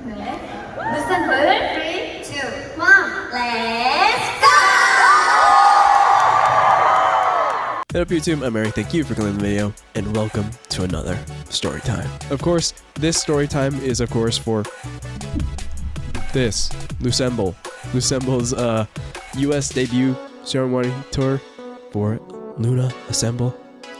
Loossemble, 3, 2, 1, let's go! Hey up YouTube, I'm Eric, thank you for clicking the video, and welcome to another story time. Of course, this story time is of course for this, Loossemble. Loosemble's US debut ceremony tour for LOONA Assemble.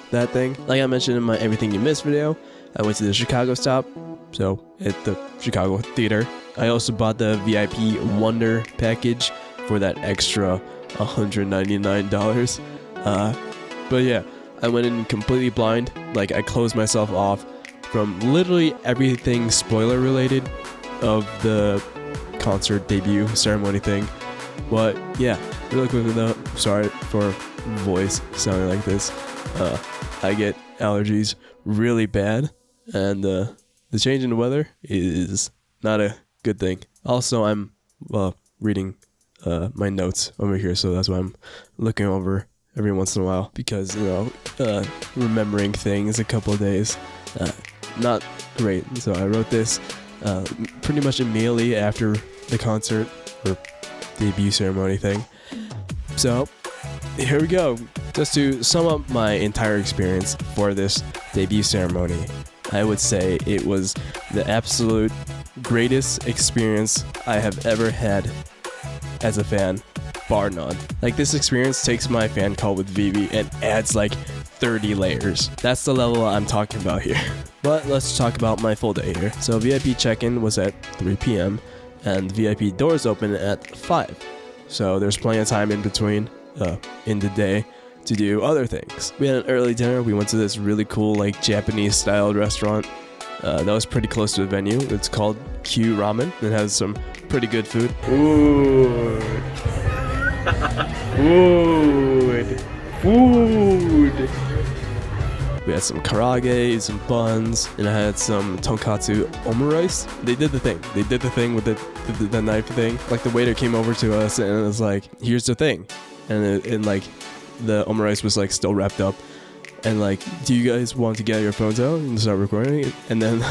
That thing. Like I mentioned in my Everything You Missed video, I went to the Chicago stop, so at the Chicago Theater. I also bought the VIP Wonder package for that extra $199. But yeah, I went in completely blind. Like I closed myself off from literally everything spoiler related of the concert debut ceremony thing. But yeah, really quickly though, sorry for voice sounding like this. I get allergies really bad, and the change in the weather is not a good thing. Also, I'm reading my notes over here, so that's why I'm looking over every once in a while, because remembering things a couple of days, not great. So I wrote this pretty much immediately after the concert or debut ceremony thing. So here we go. Just to sum up my entire experience for this debut ceremony, I would say it was the absolute greatest experience I have ever had as a fan, bar none. Like, this experience takes my fan call with Vivi and adds like 30 layers. That's the level I'm talking about here. But let's talk about my full day here. So VIP check-in was at 3 p.m. and VIP doors open at 5. So there's plenty of time in between in the day to do other things. We had an early dinner. We went to this really cool like Japanese styled restaurant that was pretty close to the venue. It's called Q Ramen. It has some pretty good food. Food. We had some karage, some buns, and I had some tonkatsu omurice. They did the thing. They did the thing with the knife thing. Like, the waiter came over to us and it was like, here's the thing. And like the omurice was like still wrapped up. And like, do you guys want to get your phones out and start recording it? And then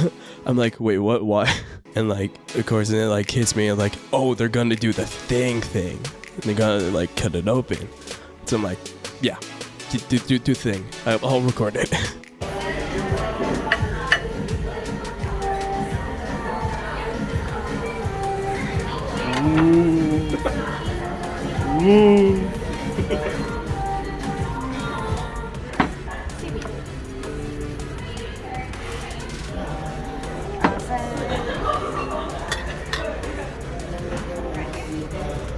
I'm like, wait, what? Why? And like, of course, and it like hits me and like, oh, they're gonna do the thing. And they're gonna like cut it open. So I'm like, yeah, do thing. I'll record it.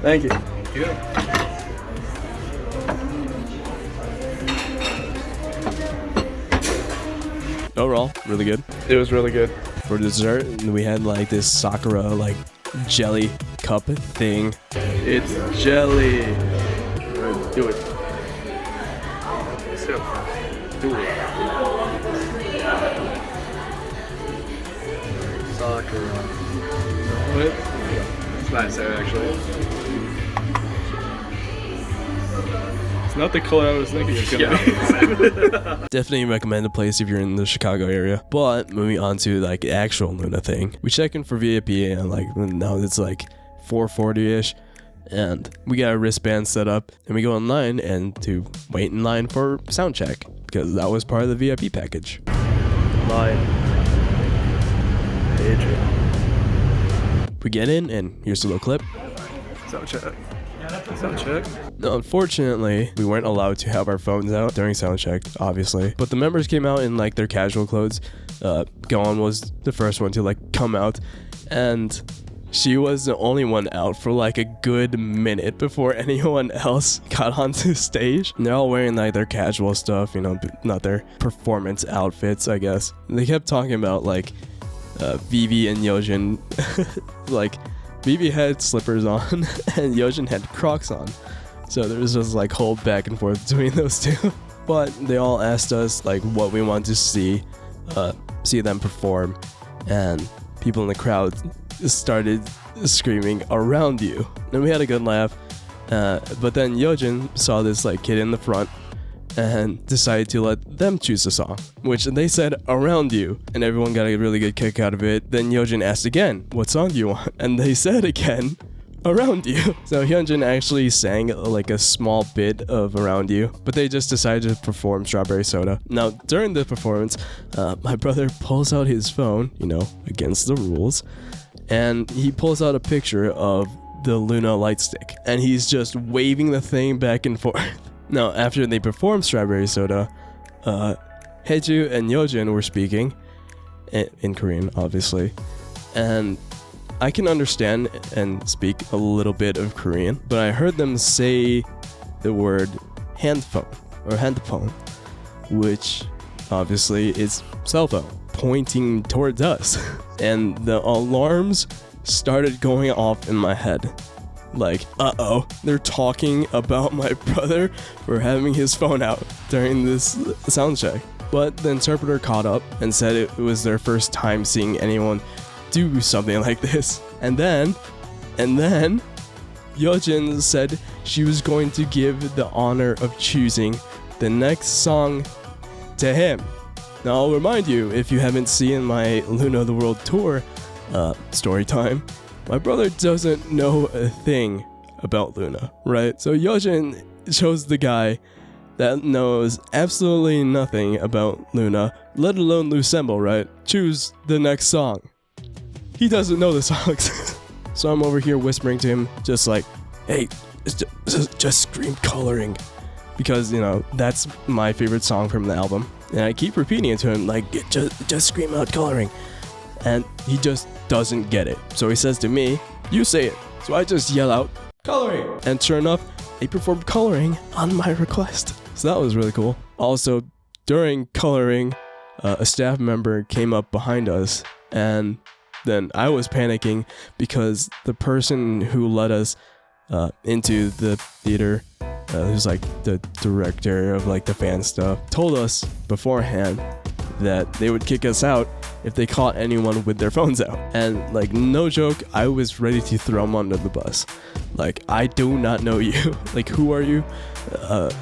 Thank you. Overall, really good. It was really good. For dessert, we had like this Sakura like jelly cup thing. It's jelly. Right, do it. Do it. Sakura. What? It's nice there, actually. It's not the color I was thinking it's gonna be. Definitely recommend the place if you're in the Chicago area. But moving on to like the actual LOONA thing, we check in for VIP and like now it's like 4:40ish, and we got a wristband set up and we go online and to wait in line for sound check because that was part of the VIP package. Line. Adrian. We get in and here's a little clip. Sound check. No, unfortunately, we weren't allowed to have our phones out during soundcheck, obviously. But the members came out in like their casual clothes. Gaon was the first one to like come out, and she was the only one out for like a good minute before anyone else got onto stage. And they're all wearing like their casual stuff, you know, not their performance outfits, I guess. And they kept talking about like Vivi and Yojin, like. Vivi had slippers on and Yojin had Crocs on. So there was just like whole back and forth between those two. But they all asked us like what we want to see them perform, and people in the crowd started screaming "around you." And we had a good laugh. But then Yojin saw this like kid in the front and decided to let them choose a song, which they said Around You, and everyone got a really good kick out of it. Then Yeojin asked again, what song do you want? And they said again, Around You. So Hyunjin actually sang like a small bit of Around You, but they just decided to perform Strawberry Soda. Now, during the performance, my brother pulls out his phone, you know, against the rules, and he pulls out a picture of the LOONA light stick, and he's just waving the thing back and forth. Now, after they performed Strawberry Soda, Haeju and Yeojin were speaking, in Korean, obviously, and I can understand and speak a little bit of Korean, but I heard them say the word handphone, which obviously is cell phone, pointing towards us. And the alarms started going off in my head. Like, uh-oh, they're talking about my brother for having his phone out during this sound check. But the interpreter caught up and said it was their first time seeing anyone do something like this. And then Yeojin said she was going to give the honor of choosing the next song to him. Now, I'll remind you, if you haven't seen my LOONA the World Tour story time, my brother doesn't know a thing about LOONA, right? So Yeojin chose the guy that knows absolutely nothing about LOONA, let alone Loossemble, right? Choose the next song. He doesn't know the songs. So I'm over here whispering to him, just like, hey, just scream Coloring. Because, you know, that's my favorite song from the album. And I keep repeating it to him, like, just scream out Coloring. And he just doesn't get it. So he says to me, you say it. So I just yell out, Coloring. And sure enough, they performed Coloring on my request. So that was really cool. Also, during Coloring, a staff member came up behind us, and then I was panicking because the person who led us into the theater, who's like the director of like the fan stuff, told us beforehand that they would kick us out if they caught anyone with their phones out. And like, no joke, I was ready to throw them under the bus. Like, I do not know you. Like, who are you?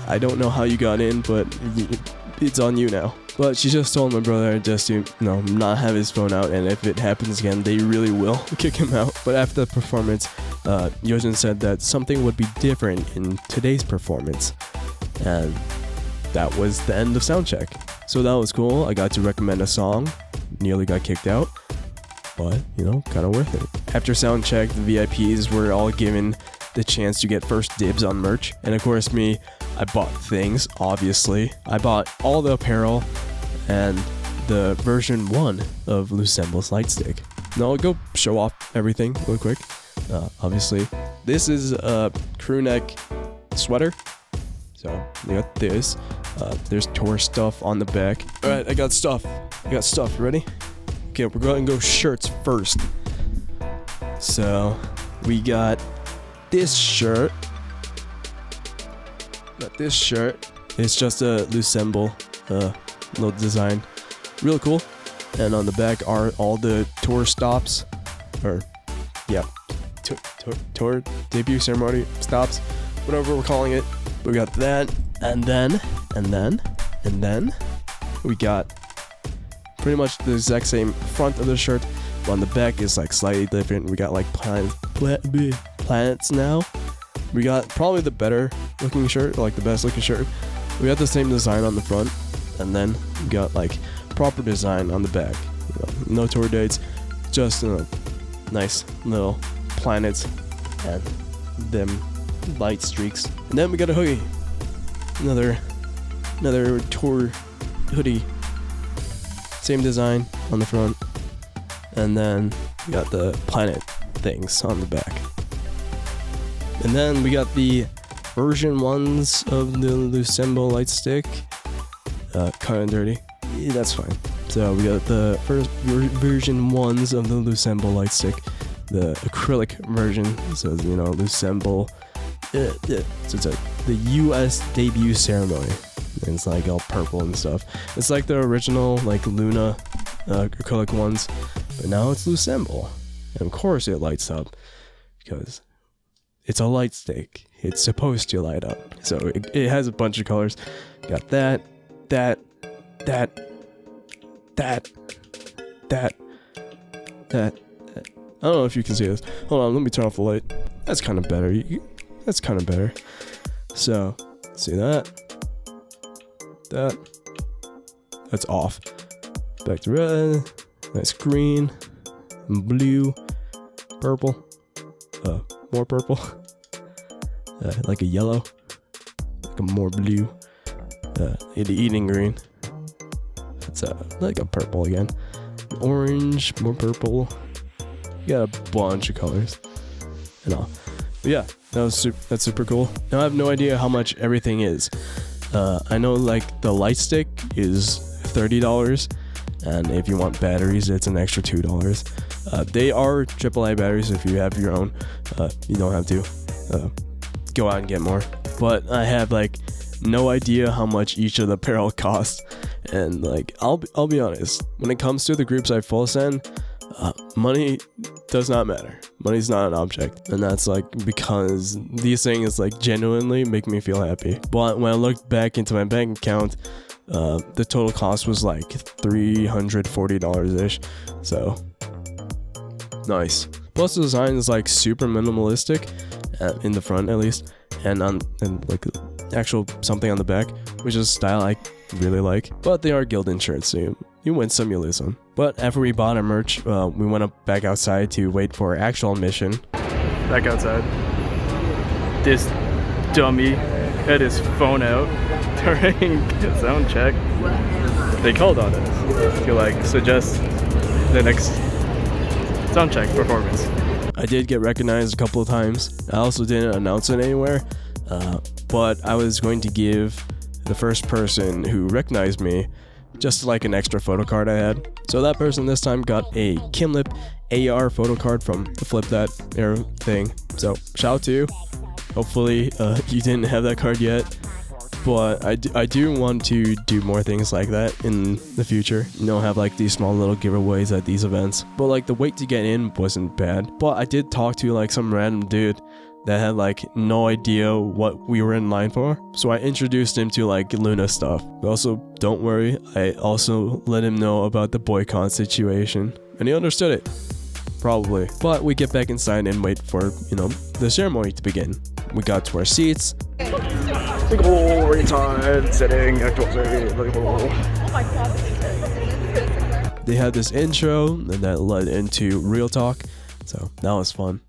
I don't know how you got in, but it's on you now. But she just told my brother just to, you know, not have his phone out, and if it happens again, they really will kick him out. But after the performance, Yeojin said that something would be different in today's performance. And that was the end of Soundcheck. So that was cool. I got to recommend a song. Nearly got kicked out, but, you know, kind of worth it. After Soundcheck, the VIPs were all given the chance to get first dibs on merch. And of course me, I bought things, obviously. I bought all the apparel and the version 1 of Loosemble's light stick. Now I'll go show off everything real quick. Obviously, this is a crew neck sweater. So we got this. There's tour stuff on the back. All right, I got stuff. Ready? Okay, we're going to go shirts first. So we got this shirt. It's just a Loossemble little design. Real cool. And on the back are all the tour stops. Or, yeah. Tour debut ceremony stops. Whatever we're calling it. We got that. And then we got pretty much the exact same front of the shirt, but on the back is like slightly different. We got like planets now. We got probably the better looking shirt, like the best looking shirt. We got the same design on the front, and then we got like proper design on the back. You know, no tour dates, just nice little planets and them light streaks. And then we got a hoodie, another tour hoodie, same design on the front, and then we got the planet things on the back. And then we got the version 1s of the Loossemble light stick, kind of dirty. Yeah, that's fine. So we got the first version 1s of the Loossemble light stick, the acrylic version. So, you know, Loossemble. So it's the US debut ceremony. And it's like all purple and stuff. It's like the original like LOONA acrylic ones, but now it's Loossemble. And of course it lights up because it's a light stick. It's supposed to light up. So it has a bunch of colors. Got that. I don't know if you can see this. Hold on, let me turn off the light. That's kind of better. That's kind of better. So, see that? That's off. Back to red. Nice green. Blue. Purple. More purple. Like a yellow. Like a more blue. The eating green. That's like a purple again. Orange, more purple. You got a bunch of colors and all. But yeah, that's super cool. Now I have no idea how much everything is. I know like the light stick is $30, and if you want batteries, it's an extra $2. They are AAA batteries. If you have your own, you don't have to go out and get more. But I have like no idea how much each of the apparel costs, and like I'll be honest, when it comes to the groups I full send, money does not matter. Money's not an object, and that's like because these things like genuinely make me feel happy. But when I looked back into my bank account, the total cost was like $340 ish. So nice. Plus the design is like super minimalistic in the front at least, and like actual something on the back, which is a style I really like. But they are Gildan shirts, so you win some, you lose some. But after we bought our merch, we went up back outside to wait for our actual mission. Back outside. This dummy had his phone out during sound check. They called on us to like suggest the next sound check performance. I did get recognized a couple of times. I also didn't announce it anywhere, but I was going to give the first person who recognized me just like an extra photo card I had. So that person this time got a Kimlip AR photo card from the Flip That Arrow thing. So shout out to you. Hopefully you didn't have that card yet, but I do want to do more things like that in the future. You know, have like these small little giveaways at these events. But like the wait to get in wasn't bad. But I did talk to like some random dude that had like no idea what we were in line for. So I introduced him to like LOONA stuff. But also, don't worry, I also let him know about the boycott situation. And he understood it. Probably. But we get back inside and wait for, you know, the ceremony to begin. We got to our seats. Big ol' retard sitting next to us. Oh my god. They had this intro and that led into real talk. So that was fun.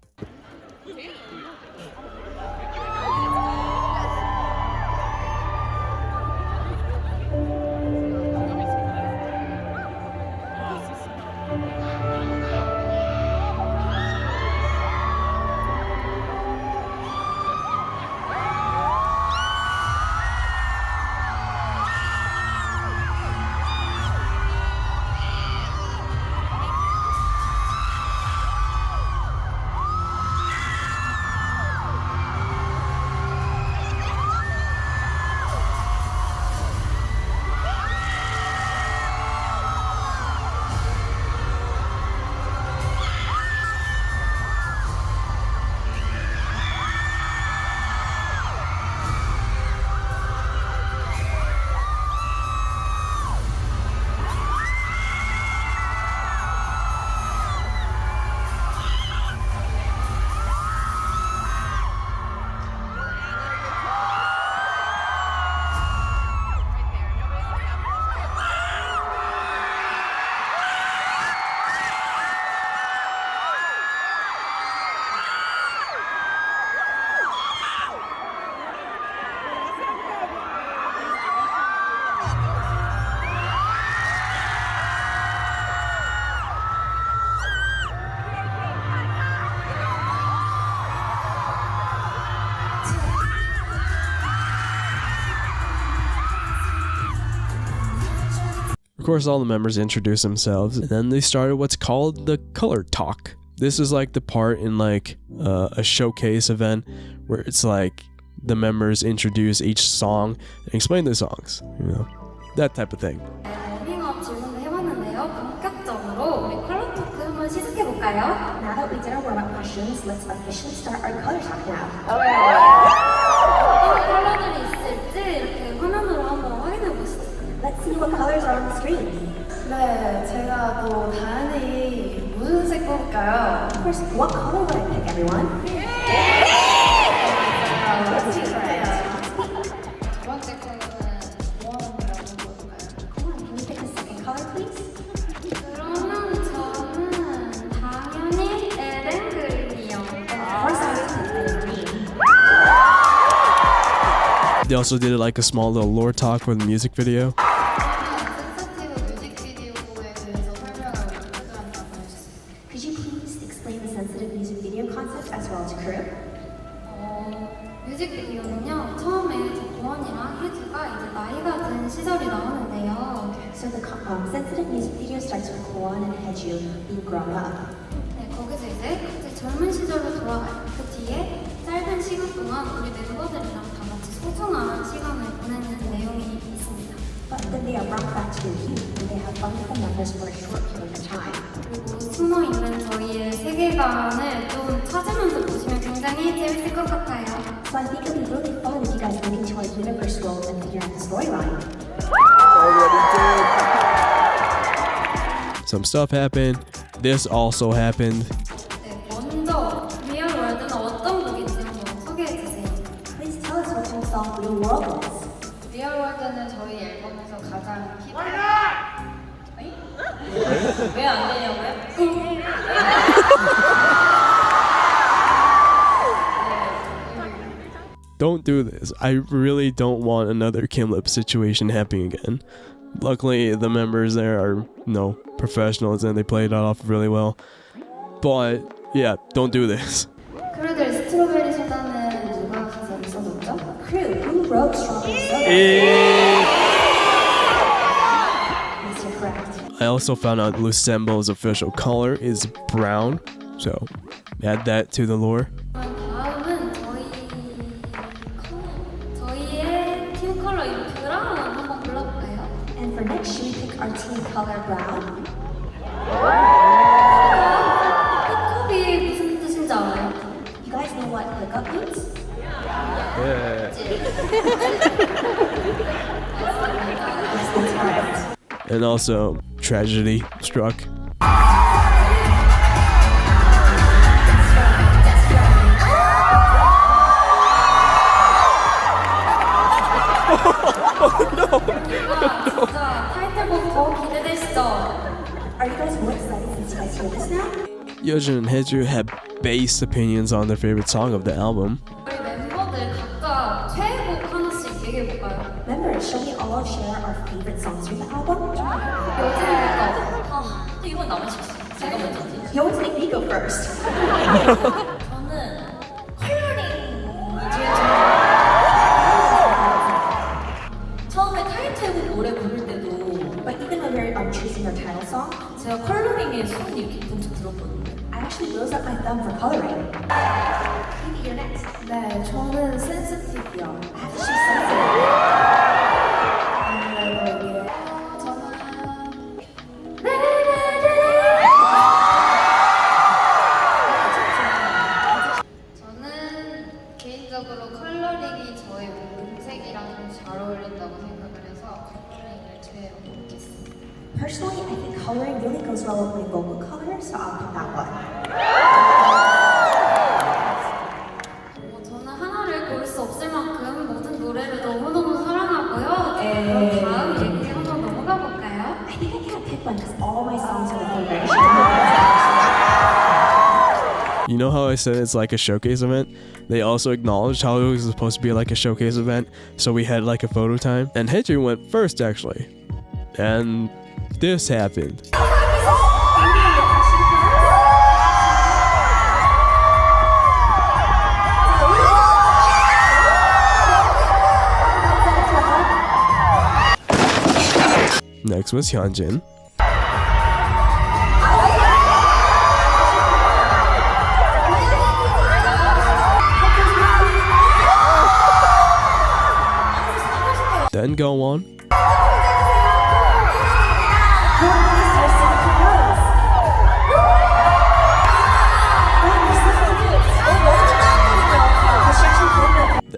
Of course, all the members introduced themselves, and then they started what's called the color talk. This is like the part in like a showcase event where it's like the members introduce each song and explain the songs, you know, that type of thing. 워밍업 질문을 해봤는데요. 본격적으로 우리 컬러 토크 한번 시작해볼까요? 해볼까요? Now that we did our warm-up questions, let's officially start our color talk now. 어떤 컬러들이 있을지 이렇게 화면으로 한번 확인해 보시죠. Let's see what colors are on the screen. 네, 제가 또 당연히 무슨 색 뽑을까요? First, what color would I pick, everyone? Let's see 두 번째 컬러는 뭐하는 거라고 뽑을까요? Come on, can you pick the second color, please? 그러면 저는 당연히 에덴 그린이요. Of course, I would pick the green. They also did like a small little lore talk for the music video. Could you please explain the sensitive music video concept as well to crew? 뮤직비디오는요, 처음에 고원이랑 혜주가 이제 나이가 든 시절이 나오는데요. So the sensitive music video starts with Kwon and Haeju being grown up. 네, 거기서 이제 갑자기 젊은 시절로 돌아가요. 그 뒤에 짧은 시간 동안 우리 멤버들이랑 다 같이 소중한 시간을 보내는 내용이 있습니다. But then they are brought back to their youth and they have fun with the members for a short period of time. 그리고 숨어 있는 저희의 세계관을 좀 찾으면서 보시면 굉장히 재밌을 것 같아요. So I think it'll be really fun if you guys get into our universe world and figure out the storyline. Some stuff happened. This also happened. 네, 먼저 리얼 월드는 어떤 곡인지 한번 소개해 주세요. Please tell us what kind of song Real World is. 리얼 월드는 저희 앨범에서 가장 왜안 되냐고요? Don't do this. I really don't want another Kimlip situation happening again. Luckily, the members there are professionals and they played it off really well. But yeah, don't do this. 크루들 스트로베리 소다는 누가 가장 써줬죠? Crew, who wrote Strawberry Soda? Yes, you're correct. I also found out Loosemble's official color is brown, so add that to the lore. 다음은 저희의 팀 컬러인 브라운 한번 골라볼까요? And for next, should we pick our team color brown? 힙합이 무슨 뜻인지 알아요? You guys know what BOYCOTT means? Yeah. Yes, that's right. And also, tragedy struck. 진짜 타이틀곡 더 기대되시죠? Are you guys more excited since you guys hear this now? Yeojin and Haeju had based opinions on their favorite song of the album. 우리 멤버들 각자 최애곡 하나씩 얘기해볼까요? Members, shall we all share our favorite songs from the album? 여진이부터. 이건 나만 실수. 제가 먼저지. You always make me go first. 저는 컬러링이 제일 처음에 타이틀곡 노래 부를 때도 But even when we're choosing our title song, 제가 컬러링에 손이 이렇게 문득 들었거든요. I actually rose up my thumb for coloring. Maybe you're next. 네, 저는 센시티브요. I have to choose sensitive. 저는 개인적으로 컬러링이 저의 음색이랑 좀 잘 어울린다고 생각을 해서 컬러링을 제외로 뽑겠습니다. Personally, I think coloring really goes well with my vocal color, so I'll pick that one. 저는 하나를 고를 수 없을 만큼 모든 노래를 너무너무 사랑하고요. 그럼 다음 얘기 한번 넘어가 볼까요? I think I can't pick one because all my songs are my favorite. You know how I said it's like a showcase event? They also acknowledged how it was supposed to be like a showcase event, so we had like a photo time. And Haeju went first actually. And this happened. Next was Hyunjin. Then go on.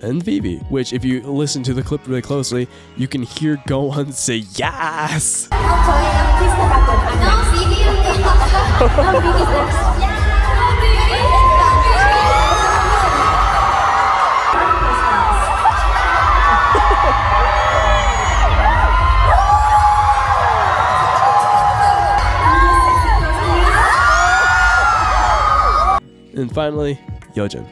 and Phoebe, which if you listen to the clip really closely, you can hear Go-won say yes. 저희가 please step backward. No, BB였어. No, Vivi's next. And finally, Yeojin.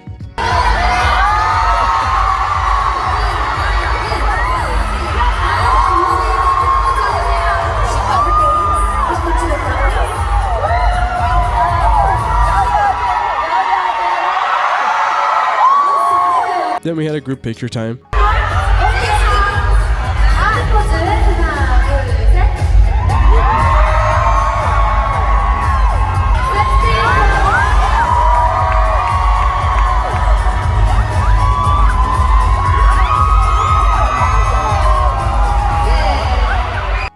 Then we had a group picture time.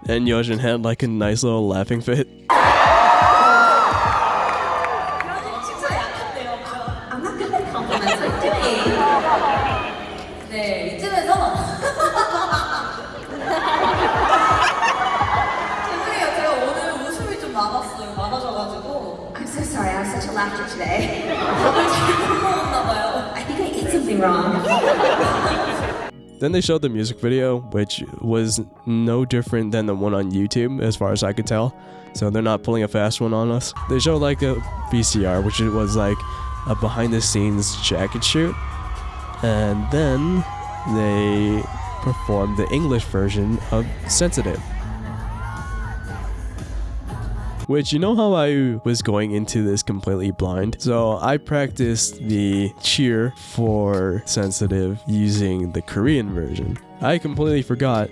And Yeojin had like a nice little laughing fit. I'm not good at compliments. I'm doing. 네, 이쯤에서 죄송해요. 제가 오늘 웃음이 좀 많아져가지고 I'm so sorry. I have such a laughter today. 밥을 잘못 먹었나봐요. I think I ate something wrong. Then they showed the music video, which was no different than the one on YouTube, as far as I could tell. So they're not pulling a fast one on us. They showed like a VCR, which was like a behind-the-scenes jacket shoot. And then they performed the English version of Sensitive. Which, you know how I was going into this completely blind? So I practiced the cheer for Sensitive using the Korean version. I completely forgot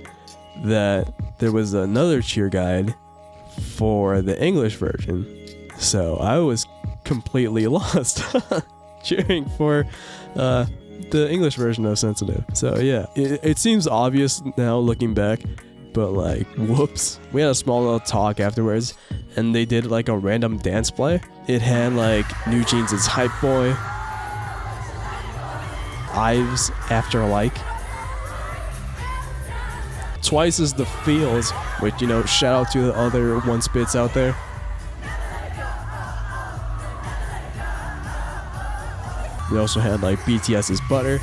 that there was another cheer guide for the English version. So I was completely lost cheering for the English version of Sensitive. So yeah, it seems obvious now looking back, but like, whoops. We had a small little talk afterwards, and they did like a random dance play. It had like New Jeans' Hype Boy, Ives After Like, Twice's The Feels, which, you know, shout out to the other one spits out there. We also had like BTS's Butter,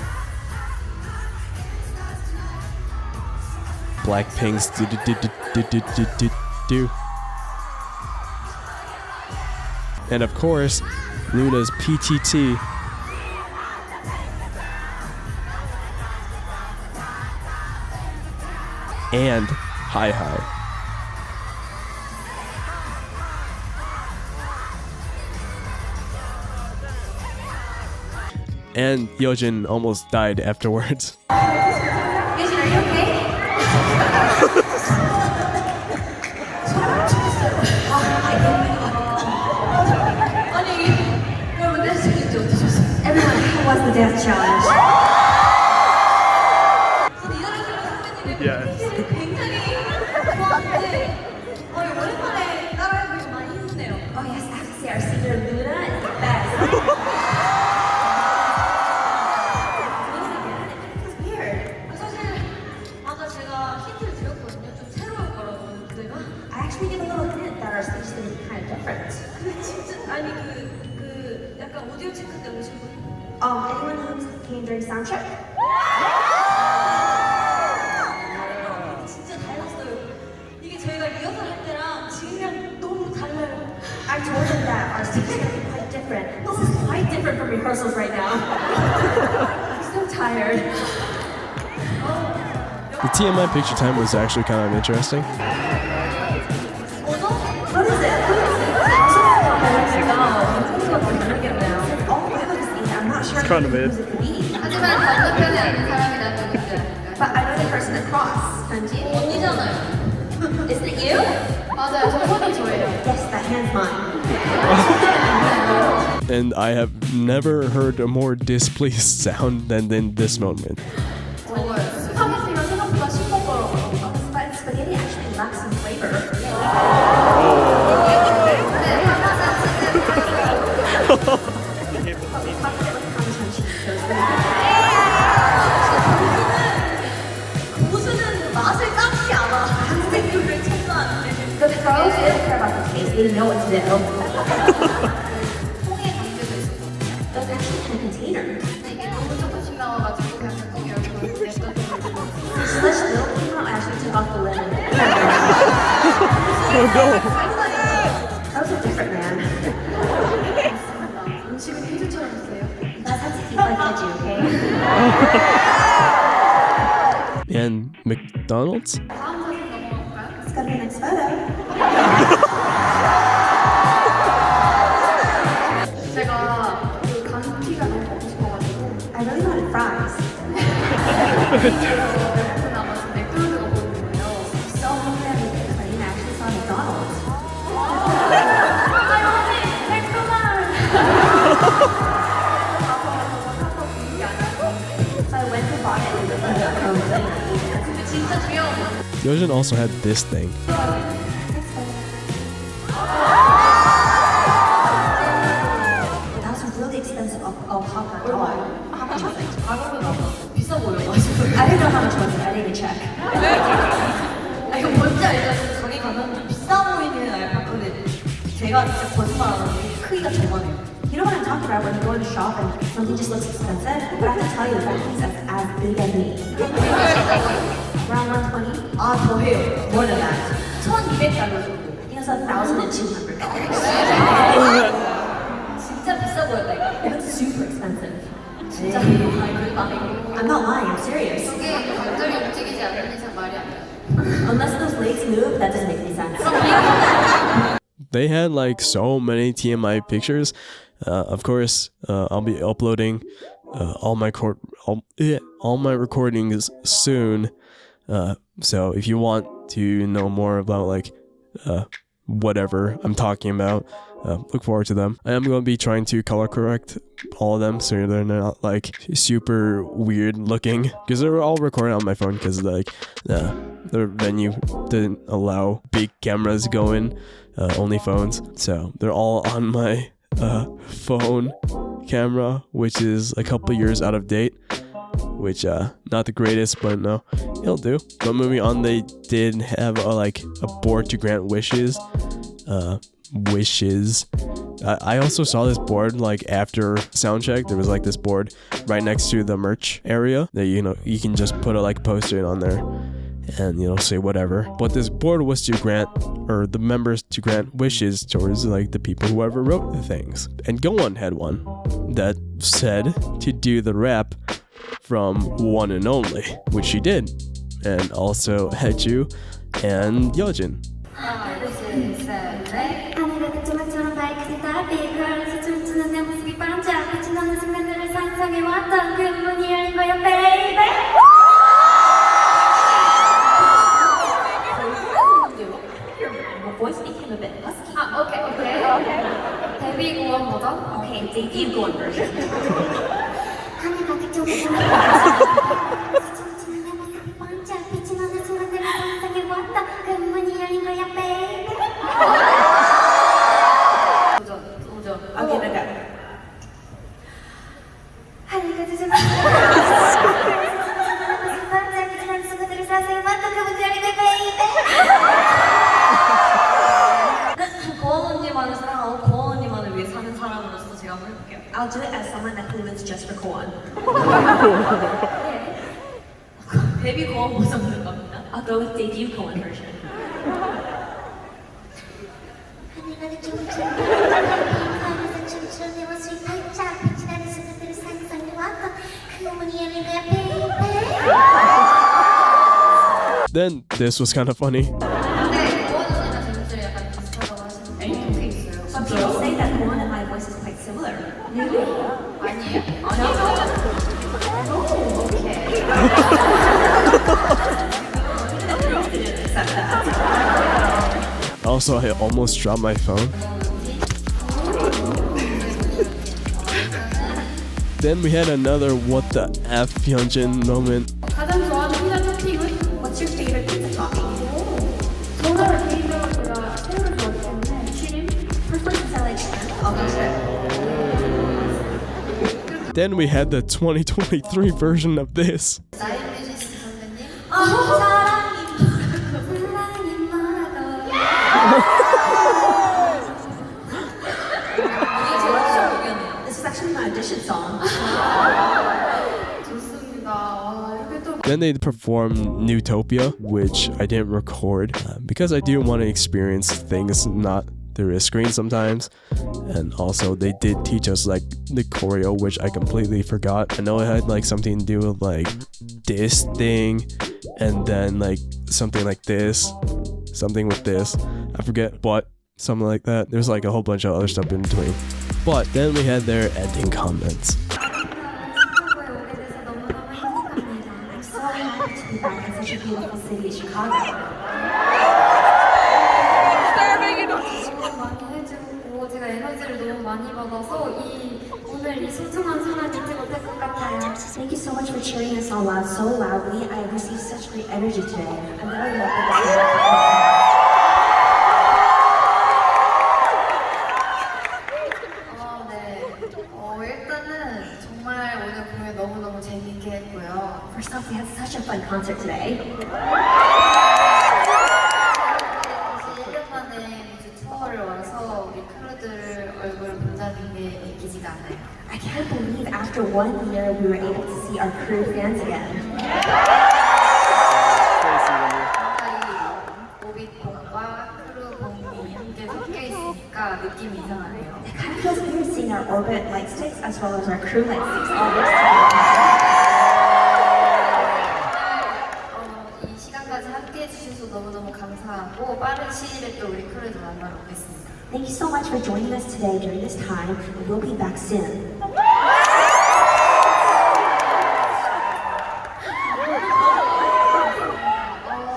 Blackpink's Do, and of course, LOONA's PTT. And Hi Hi. And Yeojin almost died afterwards. Vision, are you okay? Everyone, how was the dance challenge? Yes. Oh yes, I have to say our singer Luna is the best. It was weird. I actually get a little hint that our speech is going to be kind of different. Anyone who came during Soundcheck? I told him that our speech is going to be quite different. This is quite different from rehearsals right now. I'm so tired. The TMI picture time was actually kind of interesting. What is it? I'm not sure kind of who mid. it could be. 하지만 건너편에 앉은 사람이 나도 누구지 않을까? But I know the person across. Kanji? 언니잖아요. Isn't it you? 맞아요. 저 손이 저예요. Yes, that hand's mine. And I have never heard a more displeased sound than in this moment. 스파게티가 생각보다 싱거워요. But spaghetti actually lacks some flavor. But we topped it with Parmesan cheese, so it's really good. didn't know what to do. 통에 담겨져 있어서. It was actually in a container. 근데 이게 너무 조금씩 나와가지고 그냥 뚜껑 열고 냅뒀던 거죠. So much milk came out, I actually took off the lid. Oh no! That was a different man. 음식은 퀴즈처럼 했어요. That's how to eat like I do, okay? And McDonald's? 다음 사진 넘어갈까요? Let's go to the next photo. 제가 그 감튀가 너무 먹고 싶어가지고 I really wanted fries. 그 남아서 맥도날드가 보이는 거예요. So hungry I made the claim I actually saw McDonald's. So I went and bought it and it was 근데 진짜 귀여워. Yojin also had this thing. That was a really expensive alpaca dog. How much was it? 가격은 비싸 보여가지고. I didn't know how much was it. I didn't check. 아 이거 뭔지 알죠? 가게 가면 좀 비싸 보이는 알파카인데 제가 진짜 거짓말 안 하고 크기가 저만해요. You know what I'm talking about when you go in a shop and something just looks expensive? But I have to tell you, that thing's as big as me. Around 120? 아 더해요. More than that. $1,200 정도. I think it was $1,200. 진짜 비싸 보였다 이거. It was super expensive. 진짜 그래도 아니고. I'm not lying, I'm serious. 이게 관절이 움직이지 않는 이상 말이 안 돼요. Unless those legs move, that doesn't make any sense. They had like so many TMI pictures. Of course, I'll be uploading all my recordings soon. So if you want to know more about like whatever I'm talking about, look forward to them. I am going to be trying to color correct all of them so they're not like super weird looking, because they were all recorded on my phone because like the venue didn't allow big cameras going, only phones. So they're all on my phone camera, which is a couple years out of date, which not the greatest, but no, it'll do. But moving on, they did have a board to grant wishes. I also saw this board like after Soundcheck. There was like this board right next to the merch area that you can just put a like poster on there and say whatever. But this board was to grant, or the members to grant wishes towards like the people who ever wrote the things. And Go-won had one that said to do the rap from One and Only, which she did, and also Haeju and Yojin. 하나, 둘, 셋, 넷. 하늘의 그쪽처럼 밝은 달빛 그걸에서 춤추는 내 모습이 반짝 빛이 나는 순간들을 상상해왔던 그 문이 열린 거야, baby. Your voice became a bit husky. 아, 오케이. 데뷔 구원 버전? Okay, debut Go-won version. 하늘과 그쪽처럼 밝은 춤추는 내 모습이 반짝 빛이 나는 순간들을 상상해왔던 그 문이 열린 거야, baby. 도전. Okay, then go. 하늘과 그쪽처럼 반짝 빛이 나는 순간들을 상상해왔던 그 문이 열린 거야, baby. 고원 언니만을 사랑하고 고원 언니만을 위해 사는 사람으로서 제가 한번 해볼게요. I'll do it as someone that lives just for Go-won. 데뷔 고원 버전 부를 겁니다. I'll go with debut Go-won version. 하늘과 그쪽처럼 밝은 춤추는 내 모습이 반짝 빛이 나는 순간들을 상상해왔던 그 문이 열린 거야, baby. Then this was kind of funny. 근데 고원이랑 제목들이 약간 비슷하다고 하시는데 그게 있어요. Some people say that Go-won and my voice is quite similar. 아니에요? 아니죠? Also, I almost dropped my phone. Then we had another what the F Hyunjin moment. 가장 좋아하는 피자 토핑은? What's your favorite pizza topping? 저는 개인적으로 제가 새우를 좋아하기 때문에 튀김? First person I like shrimp. I'll go shrimp. Then we had the 2023 version of this. 나인뮤지스 선배님? 사랑이 사랑이 뭐라고 audition song. 좋습니다. 와, 이렇게 또 Then they performed Newtopia, which I didn't record because I do want to experience things not through a screen sometimes. And also they did teach us like the choreo, which I completely forgot. I know it had like something to do with like this thing and then like something like this, something with this. I forget what, something like that. There's like a whole bunch of other stuff in between. But then we had their ending comments. I'm so happy to be back in such a beautiful city, Chicago. 많이 해주고 제가 에너지를 너무 많이 받아서 오늘 이 소중한 순간 잊지 못할 것 같아요. Thank you so much for cheering us all out so loudly. I received such great energy today. I'm very lucky to see 네. 일단은 정말 오늘 공연 너무너무 재밌게 했고요. First off, we had such a fun concert today. 사실 1년 만에 뮤직 투어를 와서 우리 크루들 얼굴을 본다는 게 믿기지가 않아요. I can't believe after 1 year we were able to see our crew fans again. 오빛봄과 크루 봄이 함께 섞여 있으니까 느낌이 이상하네요. It kind of feels weird seeing our orbit light sticks as well as our crew light sticks all mixed together. 이 시간까지 함께 해주셔서 너무너무 감사하고 빠른 시일에 또 우리 크루들 만나러 오겠습니다. Thank you so much for joining us today during this time, and we'll be back soon.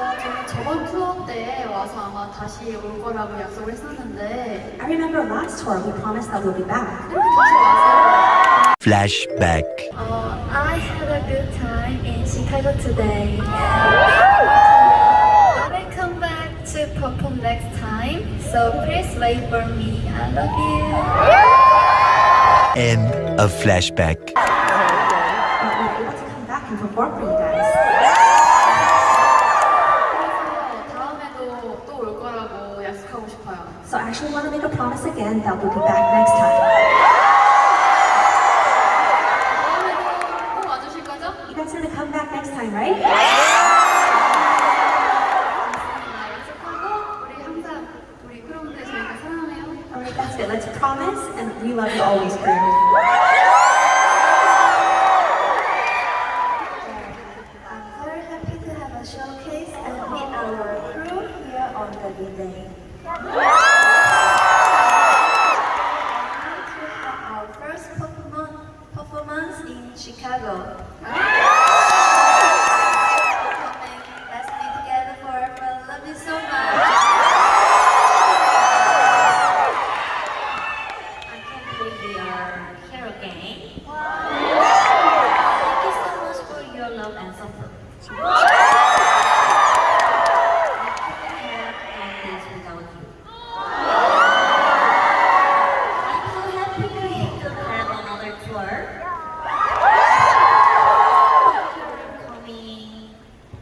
저는 저번 투어 때 와서 아마 다시 올 거라고 약속을 했었는데 I remember last tour we promised that we'll be back. 이렇게 다시 와서 Flashback. I had a good time in Chicago today. I will come back to perform next time, so please wait for me. I love you. End of flashback. But we were able to come back and perform for you guys. 그래서 다음에도 또 올 거라고 약속하고 싶어요. So I actually want to make a promise again that we'll be back next time. 다음에도 꼭 와주실 거죠? You guys are gonna come back next time, right? 약속하고 우리 항상 우리 크루분들 저희가 사랑해요. Alright, that's it. Let's promise, and we love you always, crew. I'm very happy to have a showcase and meet our crew here on the D-Day. To have our first performance in Chicago. Let's be together forever. Love you so much. I can't believe we are here again. Thank you so much for your love and support. I couldn't have done this without you. I'm so happy we could have another tour. Coming. I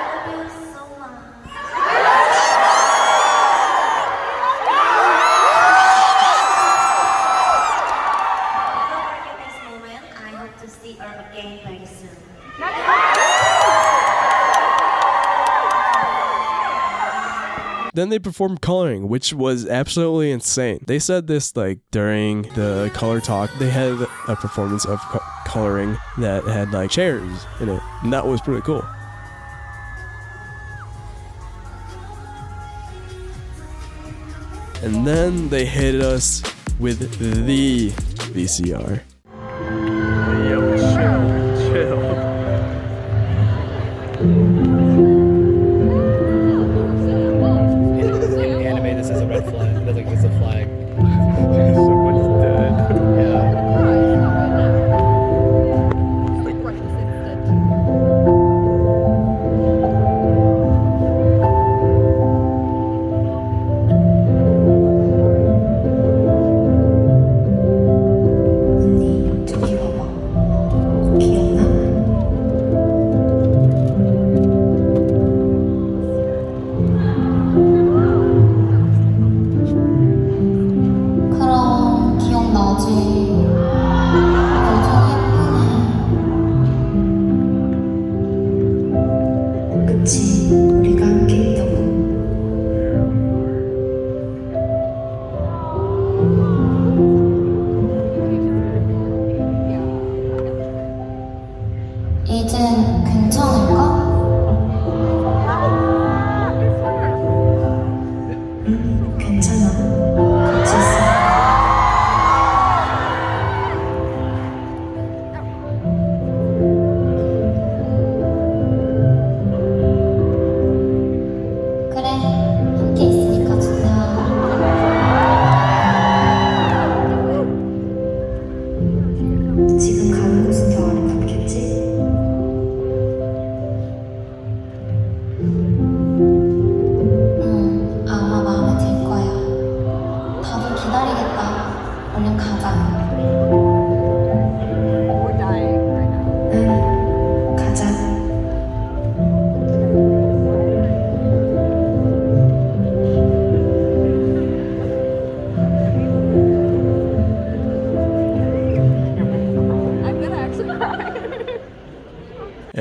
love you so much. Never forget this moment. I hope to see her again very soon. Then they performed coloring, which was absolutely insane. They said this like during the color talk. They had a performance of coloring that had like chairs in it, and that was pretty cool. And then they hit us with the VCR. Yo, chill. Animate this as a red flag. Like it's a flag. Someone's dead. 네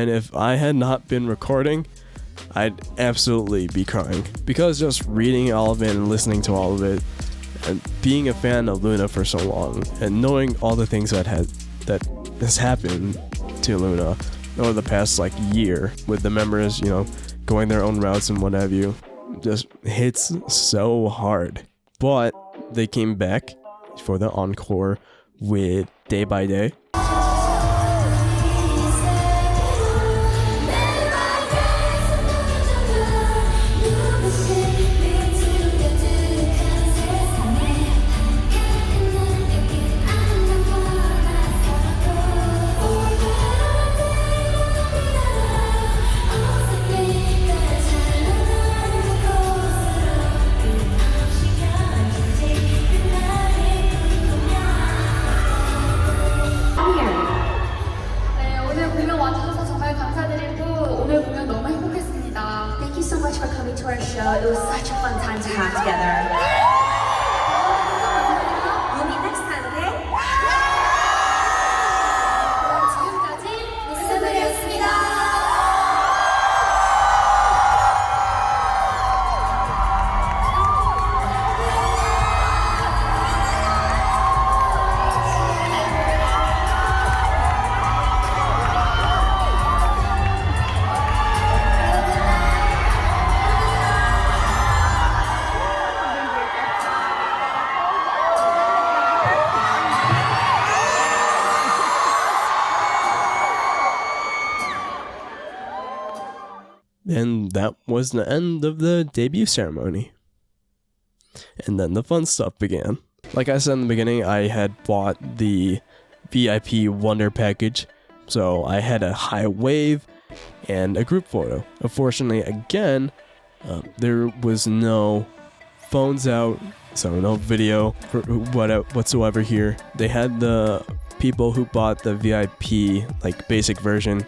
And if I had not been recording, I'd absolutely be crying. Because just reading all of it and listening to all of it, and being a fan of LOONA for so long, and knowing all the things that has happened to LOONA over the past like year, with the members, you know, going their own routes and what have you, just hits so hard. But they came back for the encore with Day by Day. Thank you so much for coming to our show. It was such a fun time to have together. We'll meet next time, okay? 지금까지 루셈블이었습니다. And that was the end of the debut ceremony. And then the fun stuff began. Like I said in the beginning, I had bought the VIP Wonder package, so I had a high wave and a group photo. Unfortunately, again, there was no phones out, so no video whatsoever here. They had the people who bought the VIP, like basic version,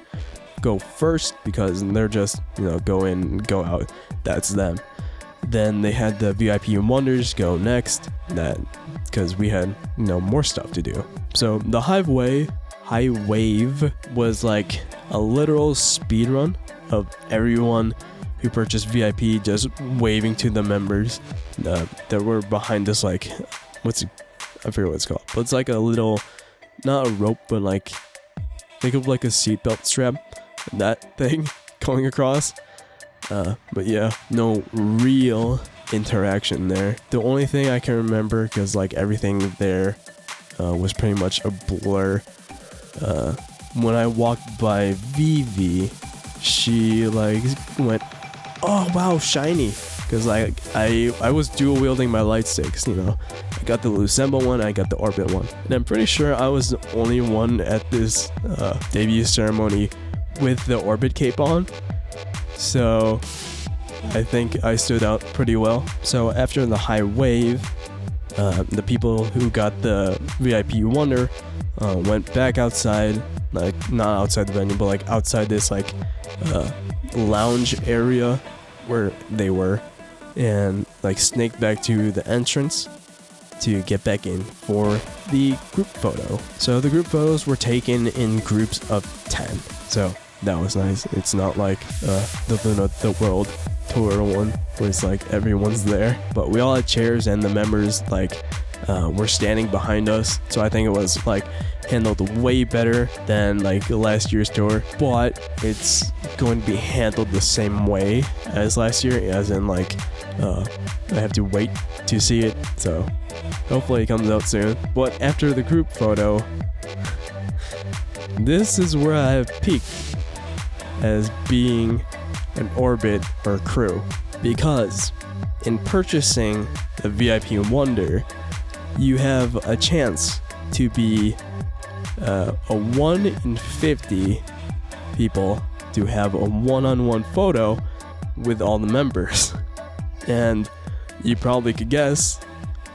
go first because they're just, you know, go in, go out. That's them. Then they had the VIP Wonders go next, that because we had, you know, more stuff to do. So the high wave was like a literal speed run of everyone who purchased VIP just waving to the members that were behind this, like, I forget what it's called, but it's like a little, not a rope, but like, think of like a seatbelt strap, that thing going across. But yeah, no real interaction there. The only thing I can remember, because like everything there was pretty much a blur, when I walked by Vivi, she like went, "Oh wow, shiny," because like I was dual wielding my light sticks, you know. I got the Loossemble one, I got the Orbit one, and I'm pretty sure I was the only one at this debut ceremony with the Orbit cape on, so I think I stood out pretty well. So after the high wave, the people who got the VIP Wonder went back outside, like not outside the venue, but like outside this like lounge area where they were, and like snaked back to the entrance to get back in for the group photo. So the group photos were taken in groups of 10. So that was nice. It's not like the LOONA The World tour one where it's like everyone's there, but we all had chairs and the members like were standing behind us. So I think it was like handled way better than like last year's tour, but it's going to be handled the same way as last year, as in like I have to wait to see it, so hopefully it comes out soon. But after the group photo, this is where I have peaked as being an Orbit or crew, because in purchasing the VIP Wonder, you have a chance to be a 1 in 50 people to have a one-on-one photo with all the members. And you probably could guess,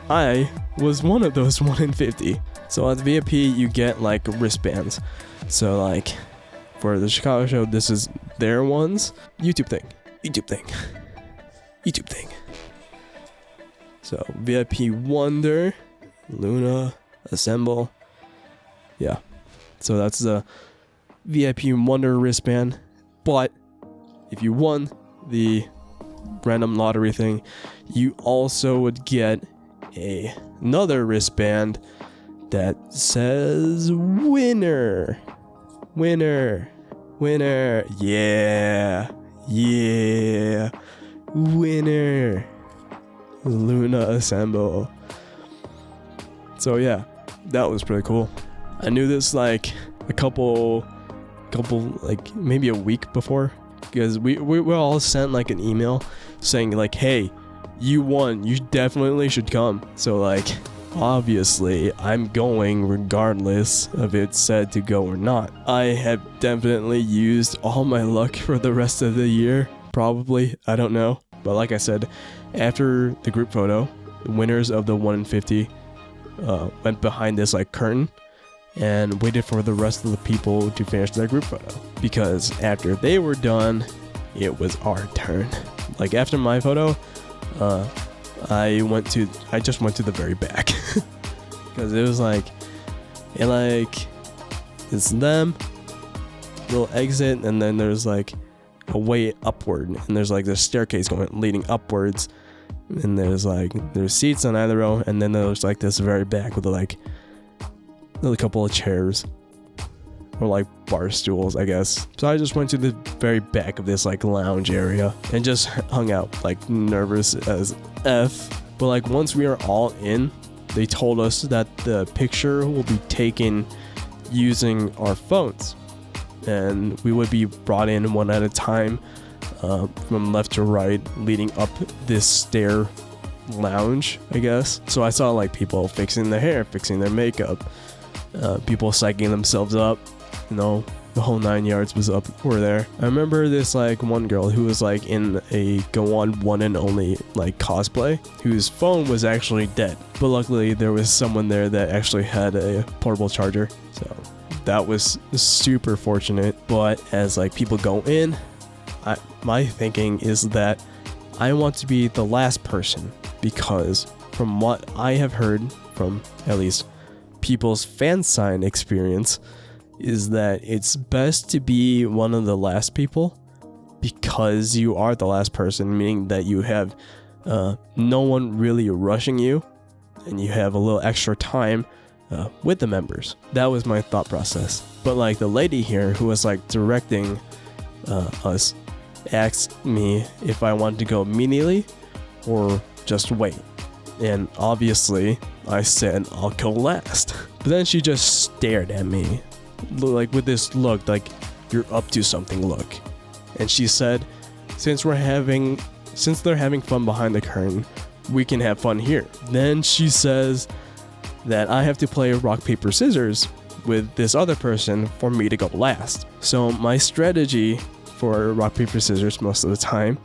I was one of those 1 in 50. So at the VIP, you get like wristbands. So like for the Chicago show, this is their ones. YouTube thing. So VIP Wonder, LOONA, Assemble. Yeah. So that's the VIP Wonder wristband, but if you won the random lottery thing, you also would get another wristband that says winner, winner, winner, yeah, winner, LOONA Assemble. So yeah, that was pretty cool. I knew this like a couple like maybe a week before, because we were all sent like an email saying like, hey, you won, you definitely should come. So like obviously I'm going regardless of it said to go or not. I have definitely used all my luck for the rest of the year, probably, I don't know. But like I said, after the group photo, the winners of the 1 in 50 went behind this like curtain and waited for the rest of the people to finish their group photo, because after they were done, it was our turn. Like after my photo, I just went to the very back because it was like it's them, little exit, and then there's like a way upward, and there's like this staircase leading upwards, and there's seats on either row, and then there's like this very back with like a couple of chairs or like bar stools, I guess. So I just went to the very back of this like lounge area and just hung out, like nervous as F. But like once we are all in, they told us that the picture will be taken using our phones, and we would be brought in one at a time from left to right, leading up this stair lounge, I guess. So I saw like people fixing their hair, fixing their makeup, people psyching themselves up, you know, the whole 9 yards were there. I remember this like one girl who was like in a go on one and only like cosplay, whose phone was actually dead, but luckily there was someone there that actually had a portable charger, so that was super fortunate. But as like people go in, my thinking is that I want to be the last person, because from what I have heard from at least people's fan sign experience, is that it's best to be one of the last people, because you are the last person, meaning that you have no one really rushing you, and you have a little extra time with the members. That was my thought process. But like the lady here who was like directing us asked me if I wanted to go immediately or just wait, and obviously I said I'll go last. But then she just stared at me like with this look, like you're up to something look, and she said, since they're having fun behind the curtain, we can have fun here. Then she says that I have to play rock paper scissors with this other person for me to go last. So my strategy for rock paper scissors most of the time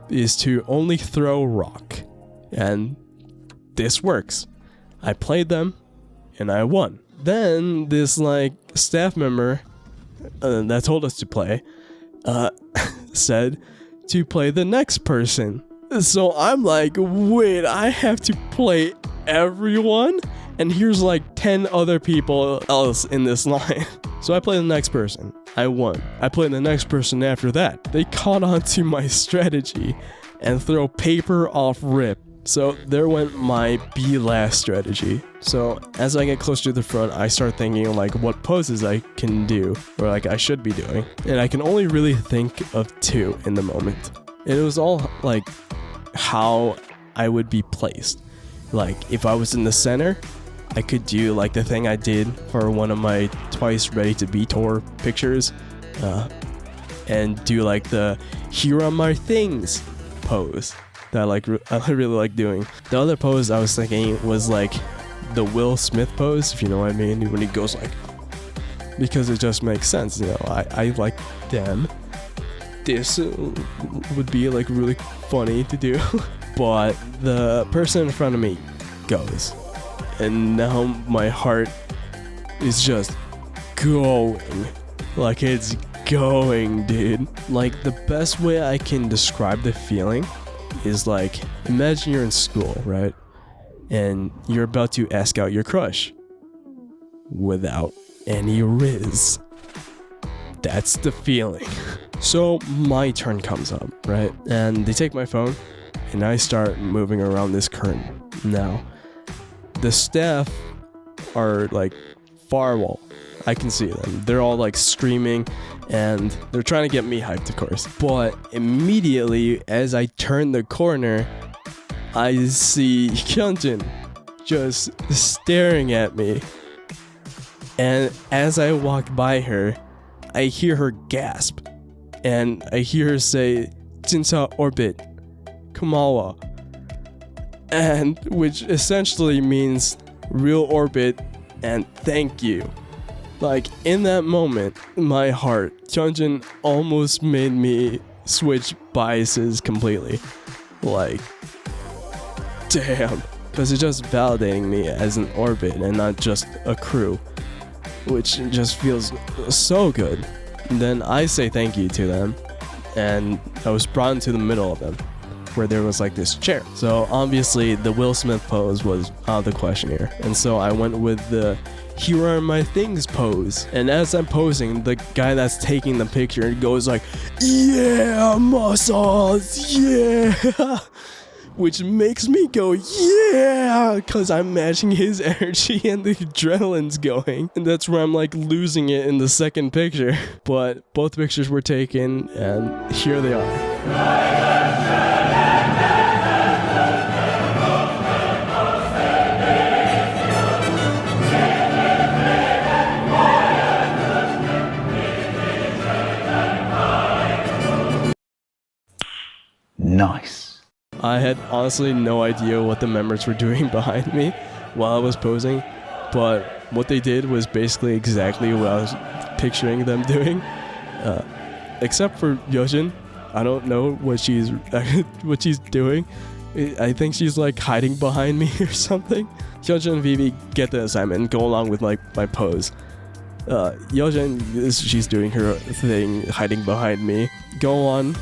is to only throw rock, and this works. I played them and I won. Then this like staff member that told us to play said to play the next person. So I'm like, wait, I have to play everyone? And here's like 10 other people else in this line. So I played the next person. I won. I played the next person after that. They caught on to my strategy and throw paper off rip. So there went my be last strategy. So as I get closer to the front, I start thinking like what poses I can do, or like I should be doing. And I can only really think of 2 in the moment. And it was all like how I would be placed. Like if I was in the center, I could do like the thing I did for one of my Twice Ready to Be tour pictures, and do like the here are my things pose that I really like doing. The other pose I was thinking was like the Will Smith pose, if you know what I mean, when he goes like, because it just makes sense, you know. I like them. This would be like really funny to do. But the person in front of me goes, and now my heart is just going. Like it's going, dude. Like the best way I can describe the feeling is like, imagine you're in school, right? And you're about to ask out your crush without any riz. That's the feeling. So my turn comes up, right? And they take my phone and I start moving around this curtain. Now, the staff are like firewall. I can see them. They're all like screaming and they're trying to get me hyped, of course. But immediately as I turn the corner, I see Hyunjin just staring at me. And as I walk by her, I hear her gasp. And I hear her say, "진짜 orbit, 고마워." And which essentially means real orbit and thank you. Like in that moment, my heart, Hyunjin almost made me switch biases completely. Like, damn. Because it's just validating me as an orbit and not just a crew. Which just feels so good. And then I say thank you to them. And I was brought into the middle of them, where there was like this chair. So obviously the Will Smith pose was out of the question here. And so I went with the "here are my things" pose. And as I'm posing, the guy that's taking the picture goes like, "Yeah, muscles, yeah." Which makes me go, yeah, because I'm matching his energy and the adrenaline's going. And that's where I'm like losing it in the second picture. But both pictures were taken and here they are. Nice. I had honestly no idea what the members were doing behind me while I was posing, but what they did was basically exactly what I was picturing them doing, except for Yeojin. I don't know what she's doing. I think she's like hiding behind me or something. Yeojin and Vivi get the assignment and go along with like my pose. Yeojin, she's doing her thing, hiding behind me. Go on,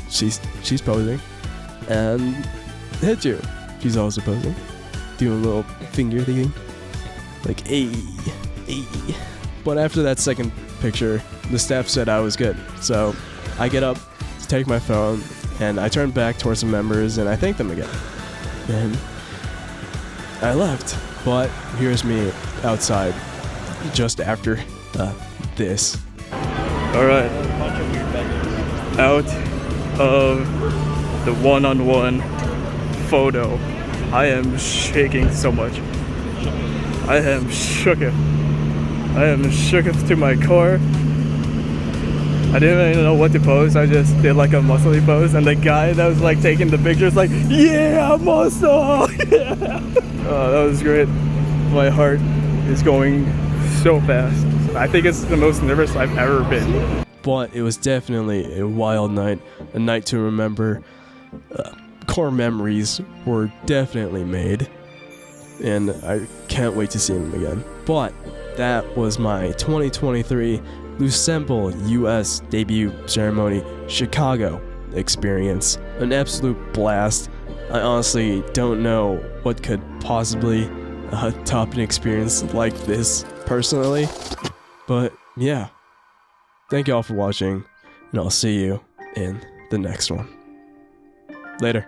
she's posing. And Hyeju, she's also posing, doing a little finger thing, like hey. But after that second picture, the staff said I was good, so I get up to take my phone, and I turn back towards the members, and I thank them again. And I left, but here's me outside, just after this. All right, out of the one-on-one photo. I am shaking so much. I am shooketh. I am shooketh to my core. I didn't even know what to pose. I just did like a muscly pose, and the guy that was like taking the pictures like, yeah, muscle. Yeah. Oh, that was great. My heart is going so fast. I think it's the most nervous I've ever been. But it was definitely a wild night, a night to remember. Core memories were definitely made, and I can't wait to see them again. But that was my 2023 Loossemble US debut ceremony Chicago experience. An absolute blast. I honestly don't know what could possibly top an experience like this personally. But yeah, thank you all for watching, and I'll see you in the next one. Later.